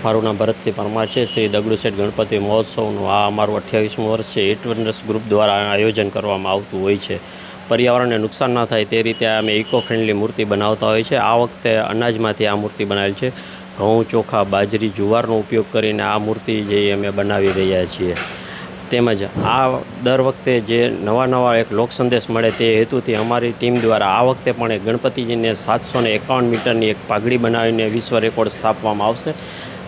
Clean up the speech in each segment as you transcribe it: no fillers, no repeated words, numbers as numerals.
મારું નામ ભરતસિંહ પરમાર છે। શ્રી દગડુશેઠ ગણપતિ મહોત્સવનું આ અમારું 28મું વર્ષ છે। ઇટવનર્સ ગ્રુપ દ્વારા આયોજન કરવામાં આવતું હોય છે। પર્યાવરણને નુકસાન ના થાય તે રીતે અમે ઇકો ફ્રેન્ડલી મૂર્તિ બનાવતા હોય છે। આ વખતે અનાજમાંથી આ મૂર્તિ બનાવેલ છે। ઘઉં, ચોખા, બાજરી, જુવારનો ઉપયોગ કરીને આ મૂર્તિ જે અમે બનાવી રહ્યા છીએ। તેમજ આ દર વખતે જે નવા એક લોક સંદેશ મળે તે હેતુથી અમારી ટીમ દ્વારા આ વખતે પણ એક ગણપતિજીને 751 મીટરની એક પાઘડી બનાવીને વિશ્વ રેકોર્ડ સ્થાપવામાં આવશે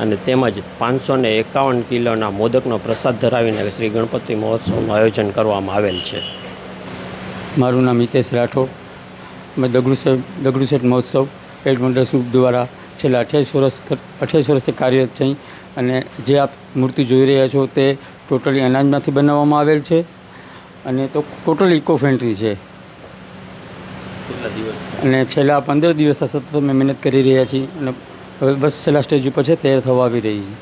અને તેમજ 551 કિલોના મોદકનો પ્રસાદ ધરાવીને શ્રી ગણપતિ મહોત્સવનું આયોજન કરવામાં આવેલ છે। મારું નામ હિતેશ રાઠોડ। અમે દગડુશેઠ મહોત્સવ ઇટવનર્સ ગ્રુપ દ્વારા છેલ્લા 28 વર્ષથી કાર્યરત છીએ અને જે આપ મૂર્તિ જોઈ રહ્યા છો તે ટોટલી અનાજમાંથી બનાવવામાં આવેલ છે અને તો ટોટલી ઇકો ફ્રેન્ડલી છે અને છેલ્લા 15 દિવસ સતત અમે મહેનત કરી રહ્યા છીએ અને હવે બસ છેલ્લા સ્ટેજ ઉપર છે તૈયાર થવા આવી રહી છે।